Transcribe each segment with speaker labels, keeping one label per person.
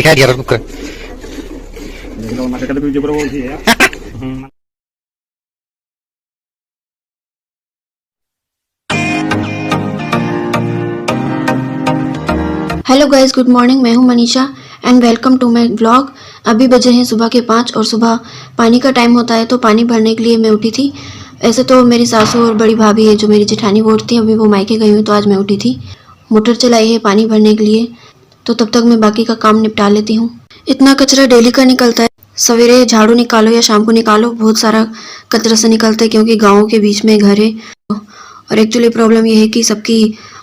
Speaker 1: दिखा दिया रुक
Speaker 2: हेलो गाइस, गुड मॉर्निंग। मैं हूं Manisha and welcome to my vlog. अभी बजे हैं सुबह के 5 और सुबह पानी का टाइम होता है तो पानी भरने के लिए मैं उठी थी। ऐसे तो मेरी सासू और बड़ी भाभी है जो मेरी जेठानी वो उठती हैं, अभी वो मायके गई हुई तो आज मैं उठी थी। मोटर चलाई है पानी भरने के लिए, तो तब तक मैं बाकी का काम निपटा लेती हूँ। इतना कचरा डेली का निकलता है, सवेरे झाड़ू निकालो या शाम को निकालो, बहुत सारा कचरा से निकलता है क्योंकि गाँव के बीच में घर है। और एक्चुअली प्रॉब्लम ये है कि सबकी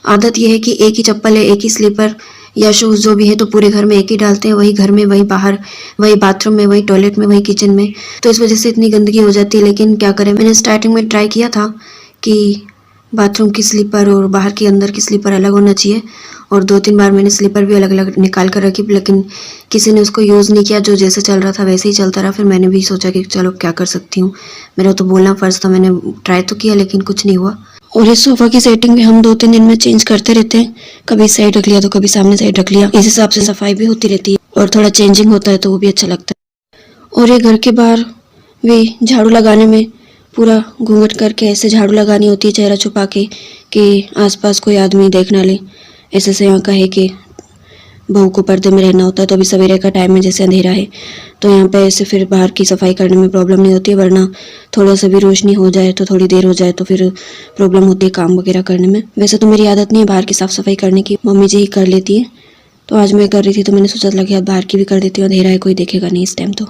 Speaker 2: आदत ये है कि एक ही चप्पल है, एक ही स्लीपर या शूज़ जो भी है तो पूरे घर में एक ही डालते हैं, वही घर में, वही बाहर, वही बाथरूम में, वही टॉयलेट में, वही किचन में। तो इस वजह से इतनी गंदगी हो जाती है। लेकिन क्या करें, मैंने स्टार्टिंग में ट्राई किया था कि बाथरूम की स्लीपर और बाहर की अंदर की स्लीपर अलग होना चाहिए, और 2-3 बार मैंने स्लीपर भी अलग अलग निकाल कर रखी, लेकिन किसी ने उसको यूज़ नहीं किया। जो जैसे चल रहा था वैसे ही चलता रहा। फिर मैंने भी सोचा कि चलो क्या कर सकती हूँ, मेरा तो बोलना फ़र्ज़ था। मैंने ट्राई तो किया लेकिन कुछ नहीं हुआ। और इस सोफ़ा की सेटिंग भी हम 2-3 दिन में चेंज करते रहते हैं, कभी इस साइड रख लिया तो कभी सामने साइड रख लिया। इस हिसाब से सफाई भी होती रहती है और थोड़ा चेंजिंग होता है तो वो भी अच्छा लगता है। और ये घर के बाहर भी झाड़ू लगाने में पूरा घूंघट करके ऐसे झाड़ू लगानी होती है, चेहरा छुपा के, कि आसपास कोई आदमी देख ना ले। ऐसे से यहाँ का है कि बहू को पर्दे में रहना होता है। तो अभी सवेरे का टाइम है, जैसे अंधेरा है, तो यहाँ पे ऐसे फिर बाहर की सफाई करने में प्रॉब्लम नहीं होती है। वरना थोड़ा सा भी रोशनी हो जाए तो थोड़ी देर हो जाए तो फिर प्रॉब्लम होती है काम वगैरह करने में। वैसे तो मेरी आदत नहीं है बाहर की साफ़ सफाई करने की, मम्मी जी ही कर लेती है। तो आज मैं कर रही थी तो मैंने सोचा लगे आज बाहर की भी कर देती हूँ, अंधेरा है, कोई देखेगा नहीं इस टाइम तो।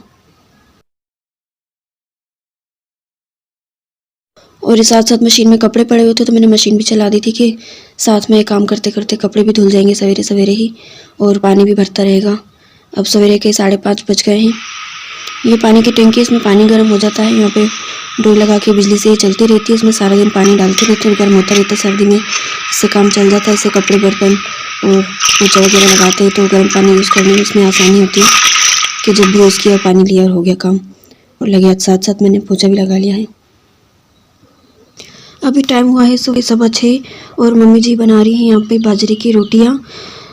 Speaker 2: और इस साथ साथ मशीन में कपड़े पड़े हुए थे तो मैंने मशीन भी चला दी थी कि साथ में काम करते करते कपड़े भी धुल जाएंगे सवेरे सवेरे ही, और पानी भी भरता रहेगा। अब सवेरे के 5:30 बज गए हैं। ये पानी की टंकी, इसमें पानी गर्म हो जाता है। यहाँ पे डोर लगा के बिजली से ये चलती रहती है, इसमें सारा दिन पानी डालते रहते हैं, गर्म होता रहता है सर्दी में। इससे काम चल जाता है। इससे कपड़े, बर्तन और पोछा वगैरह लगाते हैं तो गर्म पानी यूज़ करने में इसमें आसानी होती है कि जब भी यूज़ किया पानी लिया और हो गया काम। और लगे आज साथ साथ मैंने पोछा भी लगा लिया है। अभी टाइम हुआ है सुबह 6:15 और मम्मी जी बना रही हैं यहाँ पे बाजरे की रोटियाँ।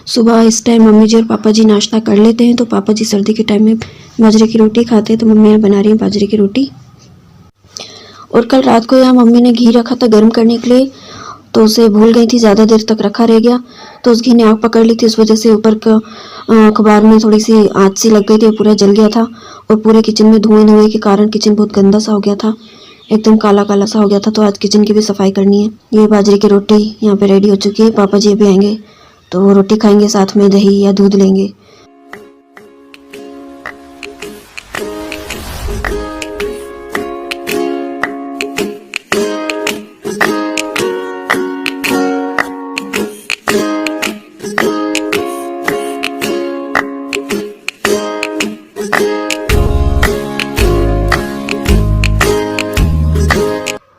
Speaker 2: सुबह इस टाइम मम्मी जी और पापा जी नाश्ता कर लेते हैं, तो पापा जी सर्दी के टाइम में बाजरे की रोटी खाते हैं, तो मम्मी यहाँ बना रही हैं बाजरे की रोटी। और कल रात को यहाँ मम्मी ने घी रखा था गर्म करने के लिए, तो उसे भूल गई थी, ज़्यादा देर तक रखा रह गया तो उस घी ने आग पकड़ ली थी। उस वजह से ऊपर का अखबार में थोड़ी सी आँच सी लग गई थी, पूरा जल गया था। और पूरे किचन में धुएं के कारण किचन बहुत गंदा सा हो गया था, एकदम काला काला सा हो गया था। तो आज किचन की भी सफाई करनी है। ये बाजरे की रोटी यहाँ पे रेडी हो चुकी है। पापा जी अभी आएंगे तो वो रोटी खाएंगे, साथ में दही या दूध लेंगे।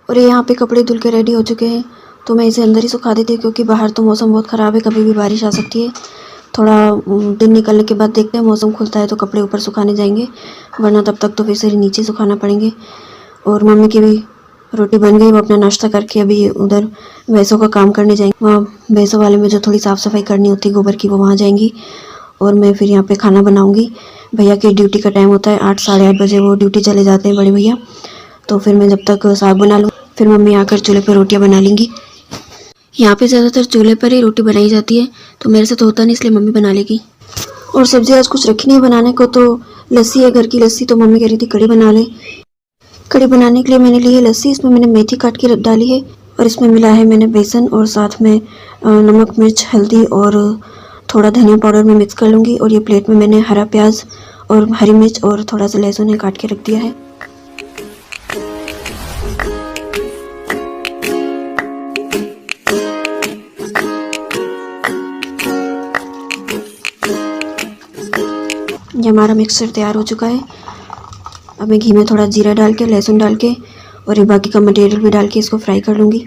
Speaker 2: और ये यहाँ पे कपड़े धुल के रेडी हो चुके हैं, तो मैं इसे अंदर ही सुखा देती हूँ क्योंकि बाहर तो मौसम बहुत ख़राब है, कभी भी बारिश आ सकती है। थोड़ा दिन निकलने के बाद देखते हैं, मौसम खुलता है तो कपड़े ऊपर सुखाने जाएंगे, वरना तब तक तो फिर से नीचे सुखाना पड़ेंगे। और मम्मी की भी रोटी बन गई, वो अपना नाश्ता करके अभी उधर भैंसों का काम करने जाएंगे। वहाँ भैंसों वाले में जो थोड़ी साफ़ सफाई करनी होती है गोबर की, वो वहाँ जाएंगी। और मैं फिर यहाँ पर खाना बनाऊँगी। भैया की ड्यूटी का टाइम होता है 8, 8:30 बजे वो ड्यूटी चले जाते हैं बड़े भैया। तो फिर मैं जब तक साग बना लूँ, फिर मम्मी आकर चूल्हे पर रोटियां बना लेंगी। यहाँ पे ज़्यादातर चूल्हे पर ही रोटी बनाई जाती है, तो मेरे से तो होता नहीं, इसलिए मम्मी बना लेगी। और सब्जी आज कुछ रखी नहीं है बनाने को, तो लस्सी है घर की लस्सी, तो मम्मी कह रही थी कड़ी बना ले। कड़ी बनाने के लिए मैंने ली है लस्सी, इसमें मैंने मेथी काट के डाली है, और इसमें मिला है मैंने बेसन, और साथ में नमक, मिर्च, हल्दी और थोड़ा धनिया पाउडर में मिक्स कर लूँगी। और ये प्लेट में मैंने हरा प्याज और हरी मिर्च और थोड़ा सा लहसुन काट के रख दिया है। ये हमारा मिक्सचर तैयार हो चुका है। अब मैं घी में थोड़ा जीरा डाल के, लहसुन डाल के और ये बाकी का मटेरियल भी डाल के इसको फ्राई कर लूँगी।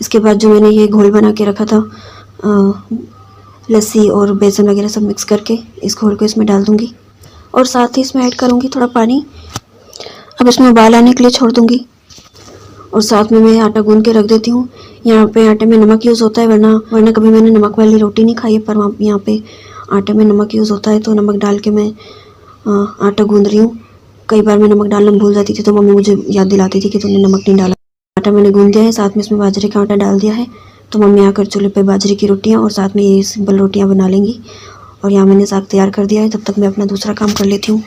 Speaker 2: इसके बाद जो मैंने ये घोल बना के रखा था, लस्सी और बेसन वगैरह सब मिक्स करके, इस घोल को इसमें डाल दूँगी और साथ ही इसमें ऐड करूँगी थोड़ा पानी। अब इसमें उबाल आने के लिए छोड़ दूंगी और साथ में मैं आटा गूंद के रख देती हूँ। यहाँ पे आटे में नमक यूज़ होता है, वरना कभी मैंने नमक वाली रोटी नहीं खाई है, पर वहाँ यहाँ पे आटे में नमक यूज़ होता है, तो नमक डाल के मैं आटा गूंद रही हूँ। कई बार मैं नमक डालना भूल जाती थी तो मम्मी मुझे याद दिलाती थी कि तुमने नमक नहीं डाला। आटा मैंने गूंद दिया है, साथ में इसमें बाजरे का आटा डाल दिया है। तो मम्मी आकर चूल्हे पे बाजरे की रोटियाँ और साथ में ये सिंपल रोटियाँ बना लेंगी। और यहाँ मैंने साग तैयार कर दिया है, तब तक मैं अपना दूसरा काम कर लेती हूँ।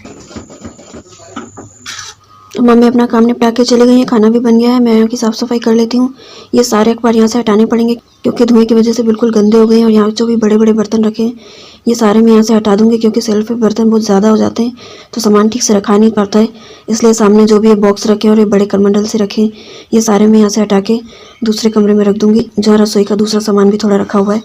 Speaker 2: तो मम्मी अपना काम निपटा के चले गई हैं, खाना भी बन गया है। मैं यहाँ की साफ़ सफाई कर लेती हूँ। ये सारे अखबार यहाँ से हटाने पड़ेंगे क्योंकि धुएं की वजह से बिल्कुल गंदे हो गए हैं। और यहाँ जो भी बड़े बड़े बर्तन रखे हैं ये सारे मैं यहाँ से हटा दूँगी क्योंकि सेल्फ पे बर्तन बहुत ज़्यादा हो जाते हैं तो सामान ठीक से रखा नहीं पड़ता है। इसलिए सामने जो भी ये बॉक्स रखे हैं और ये बड़े करमंडल से रखे हैं ये सारे मैं यहाँ से हटा के दूसरे कमरे में रख दूँगी जहाँ रसोई का दूसरा सामान भी थोड़ा रखा हुआ है।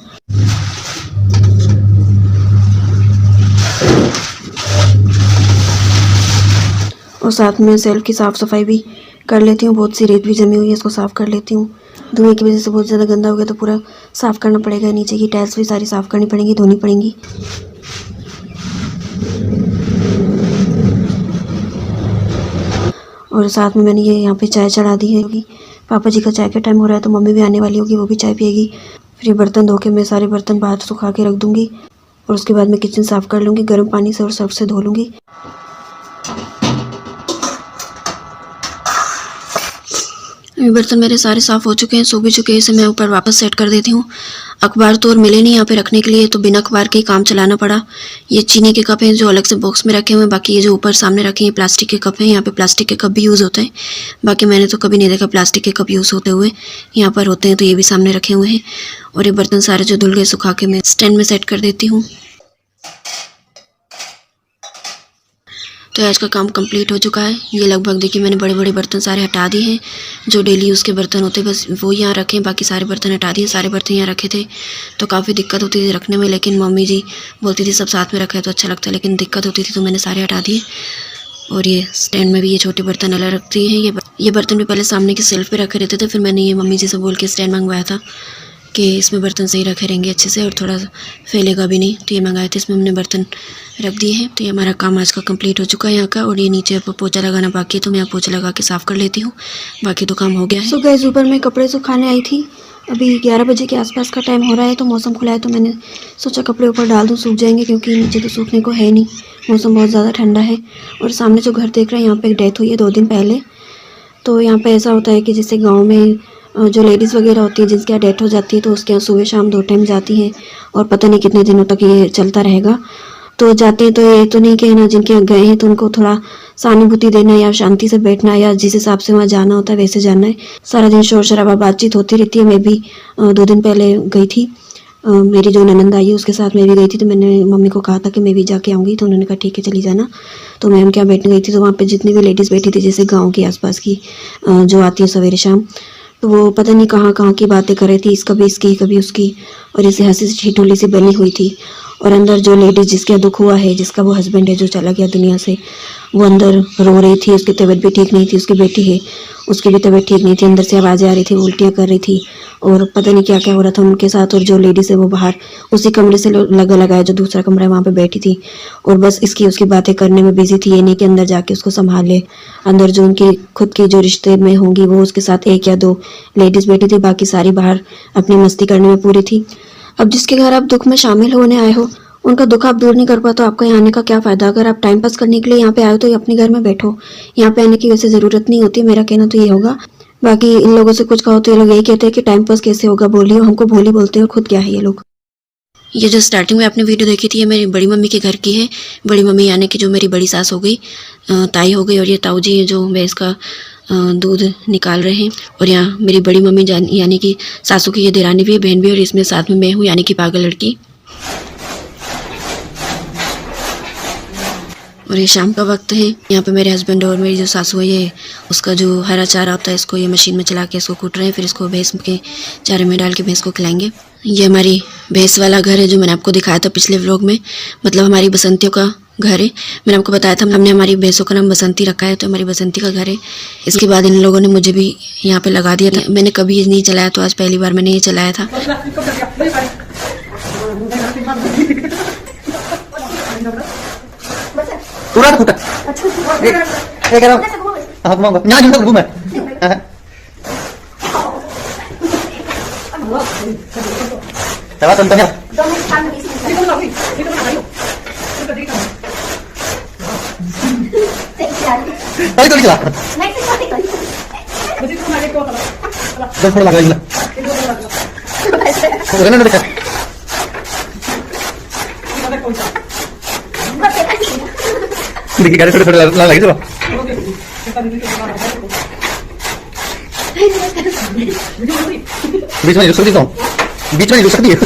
Speaker 2: और साथ में सेल्फ की साफ़ सफाई भी कर लेती हूँ। बहुत सी रेत भी जमी हुई है, इसको साफ़ कर लेती हूँ। धुएं की वजह से बहुत ज़्यादा गंदा हो गया तो पूरा साफ़ करना पड़ेगा। नीचे की टाइल्स भी सारी साफ़ करनी पड़ेंगी, धोनी पड़ेंगी। और साथ में मैंने ये यहाँ पे चाय चढ़ा दी है क्योंकि पापा जी का चाय का टाइम हो रहा है तो मम्मी भी आने वाली होगी, वो भी चाय पिएगी। फिर ये बर्तन धो के मैं सारे बर्तन बाहर सुखा के रख दूँगी और उसके बाद मैं किचन साफ़ कर लूँगी गर्म पानी से और सर्फ से धो लूँगी। बर्तन मेरे सारे साफ़ हो चुके हैं, सो भी चुके हैं। इसे मैं ऊपर वापस सेट कर देती हूँ। अखबार तो और मिले नहीं यहाँ पे रखने के लिए तो बिना अखबार के ही काम चलाना पड़ा। ये चीनी के कप हैं जो अलग से बॉक्स में रखे हुए हैं। बाकी ये जो ऊपर सामने रखे हैं प्लास्टिक के कप हैं। यहाँ पे प्लास्टिक के कप भी यूज़ होते हैं। बाकी मैंने तो कभी नहीं देखा प्लास्टिक के कप यूज़ होते हुए। यहाँ पर होते हैं तो ये भी सामने रखे हुए हैं। और ये बर्तन सारे जो धुल गए सुखा के मैं स्टैंड में सेट कर देती हूँ। तो आज का काम कंप्लीट हो चुका है। ये लगभग देखिए मैंने बड़े बड़े बर्तन सारे हटा दिए हैं जो डेली यूज़ के बर्तन होते हैं, बस वो यहाँ रखे हैं। बाकी सारे बर्तन हटा दिए। सारे बर्तन यहाँ रखे थे तो काफ़ी दिक्कत होती थी रखने में, लेकिन मम्मी जी बोलती थी सब साथ में रखा है तो अच्छा लगता है, लेकिन दिक्कत होती थी तो मैंने सारे हटा दिए। और ये स्टैंड में भी ये छोटे बर्तन अलग रखती हैं। ये बर्तन भी पहले सामने की सेल्फ पे रखे रहते थे, फिर मैंने ये मम्मी जी से बोल के स्टैंड मंगवाया था कि इसमें बर्तन सही रखे रहेंगे अच्छे से और थोड़ा फैलेगा भी नहीं, तो ये मंगाए थे। इसमें हमने बर्तन रख दिए हैं। तो ये हमारा काम आज का कंप्लीट हो चुका है यहाँ का। और ये नीचे अब पोछा लगाना बाकी है तो मैं यहाँ पोछा लगा के साफ़ कर लेती हूँ, बाकी तो काम हो गया है। सो गाइस ऊपर मैं कपड़े सुखाने आई थी। अभी 11 बजे के आसपास का टाइम हो रहा है तो मौसम खुला है तो मैंने सोचा कपड़े ऊपर डाल दूँ, सूख जाएंगे क्योंकि नीचे तो सूखने को है नहीं, मौसम बहुत ज़्यादा ठंडा है। और सामने जो घर देख रहे हैं यहाँ पर एक डेथ हुई है 2 दिन पहले। तो यहाँ पर ऐसा होता है कि जैसे गाँव में जो लेडीज़ वगैरह होती है जिनकी यहाँ डेथ हो जाती है तो उसके यहाँ सुबह शाम 2 टाइम जाती हैं और पता नहीं कितने दिनों तक ये चलता रहेगा। तो जाते हैं तो ये तो नहीं कहना जिनके यहाँ गए हैं तो उनको थोड़ा सहानुभूति देना या शांति से बैठना या जिस हिसाब से वहाँ जाना होता है वैसे जाना है। सारा दिन शोर शराबा बातचीत होती रहती है। मैं भी 2 दिन पहले गई थी, मेरी जो ननंद आई है उसके साथ मैं भी गई थी। तो मैंने मम्मी को कहा था कि मैं भी जाके आऊँगी तो उन्होंने कहा ठीक है चली जाना। तो मैं उनके यहाँ बैठने गई थी तो वहाँ पर जितनी भी लेडीज़ बैठी थी जैसे गाँव के आसपास की जो आती है सवेरे शाम, तो वो पता नहीं कहाँ की बातें कर रही थी, कभी इसकी कभी उसकी, और इसे हंसी से ठिठोली सी बनी हुई थी। और अंदर जो लेडीज़ जिसका दुख हुआ है, जिसका वो हस्बैंड है जो चला गया दुनिया से, वो अंदर रो रही थी। उसकी तबीयत भी ठीक नहीं थी, उसकी बेटी है उसकी भी तबीयत ठीक नहीं थी, अंदर से आवाज़ें आ रही थी, उल्टियाँ कर रही थी और पता नहीं क्या क्या हो रहा था उनके साथ। और जो लेडीज़ है वो बाहर उसी कमरे से लगाया जो दूसरा कमरा है वहाँ पे बैठी थी और बस इसकी उसकी बातें करने में बिजी थी। ये नहीं कि अंदर जाके उसको संभाल ले। अंदर जो उनकी खुद की जो रिश्ते में होंगी वो उसके साथ 1 या 2 लेडीज़ बैठी थी, बाकी सारी बाहर अपनी मस्ती करने में पूरी थी। अब जिसके घर आप दुख में शामिल होने आए हो उनका दुख आप दूर नहीं कर पाते तो आपका यहाँ आने का क्या फ़ायदा। अगर आप टाइम पास करने के लिए यहाँ पे आए हो तो अपने घर में बैठो, यहाँ पे आने की वैसे ज़रूरत नहीं होती। मेरा कहना तो ये होगा। बाकी इन लोगों से कुछ कहो तो ये लोग यही कहते हैं कि टाइम पास कैसे होगा, बोलिए हमको भोली बोलते हैं और खुद क्या है ये लोग। ये जो स्टार्टिंग में आपने वीडियो देखी थी ये मेरी बड़ी मम्मी के घर की है। बड़ी मम्मी यानी कि जो मेरी बड़ी सास हो गई, ताई हो गई, और ये ताऊ जी है जो भैंस का दूध निकाल रहे हैं। और यहाँ मेरी बड़ी मम्मी यानी कि सासू की ये देरानी भी है, बहन भी, और इसमें साथ में मैं हूँ यानी कि पागल लड़की। और ये शाम का वक्त है। यहाँ पे मेरे हस्बैंड और मेरी जो सासू है ये उसका जो हरा चारा होता है इसको ये मशीन में चला के इसको कूट रहे हैं, फिर इसको भैंस के चारे में डाल के भैंस को खिलाएंगे। ये हमारी भैंस वाला घर है जो मैंने आपको दिखाया था पिछले व्लॉग में, मतलब हमारी बसंतियों का घर है। मैंने आपको बताया था हमने हमारी भैंसों का नाम बसंती रखा है, तो हमारी बसंती का घर है। इसके बाद इन लोगों ने मुझे भी यहाँ पे लगा दिया था। मैंने कभी नहीं चलाया तो आज पहली बार मैंने ये चलाया था।
Speaker 1: हाँ घुमाऊंगा, यहाँ झूम घूम है। चला तुम तो अरे तो चला दस थोड़ा लगा इला तो रहने देखा देखिए गाड़ी थोड़े लगे चलो बीच में रुक सकती हूँ, बीच में रुक सकती है।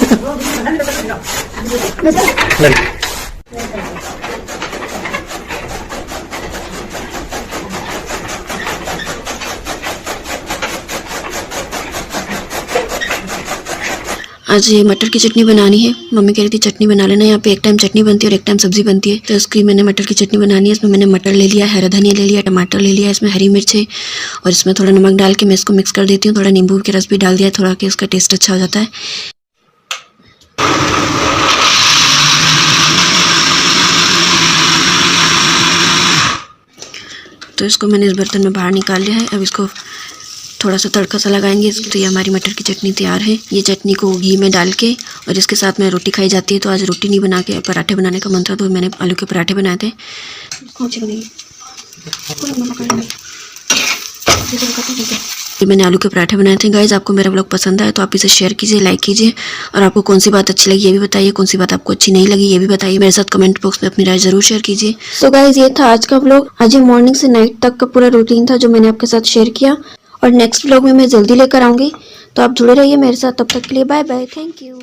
Speaker 2: आज ये मटर की चटनी बनानी है। मम्मी कह रही थी चटनी बना लेना, यहाँ पे एक टाइम चटनी बनती है और एक टाइम सब्जी बनती है। तो इसकी मैंने मटर की चटनी बनानी है। इसमें मैंने मटर ले लिया, हरा धनिया ले लिया, टमाटर ले लिया, इसमें हरी मिर्च है और इसमें थोड़ा नमक डाल के मैं इसको मिक्स कर देती हूँ। थोड़ा नींबू के रस भी डाल दिया थोड़ा कि इसका टेस्ट अच्छा हो जाता है। तो इसको मैंने इस बर्तन में बाहर निकाल लिया है। अब इसको थोड़ा सा तड़का सा लगाएंगे। तो ये हमारी मटर की चटनी तैयार है। ये चटनी को घी में डाल के और इसके साथ में रोटी खाई जाती है। तो आज रोटी नहीं बना के पराठे बनाने का मन था, तो मैंने आलू के पराठे बनाए थे। मैंने आलू के पराठे बनाए थे। गाइज आपको मेरा व्लॉग पसंद आया तो आप इसे शेयर कीजिए, लाइक कीजिए और आपको कौन सी बात अच्छी लगी ये भी बताइए, कौन सी बात आपको अच्छी नहीं लगी ये भी बताइए। मेरे साथ कमेंट बॉक्स में अपनी राय जरूर शेयर कीजिए। सो गाइज ये था आज का व्लॉग। आज ये मॉर्निंग से नाइट तक का पूरा रूटीन था जो मैंने आपके साथ शेयर किया और नेक्स्ट व्लॉग में मैं जल्दी लेकर आऊंगी। तो आप जुड़े रहिए मेरे साथ। तब तक के लिए बाय बाय, थैंक यू।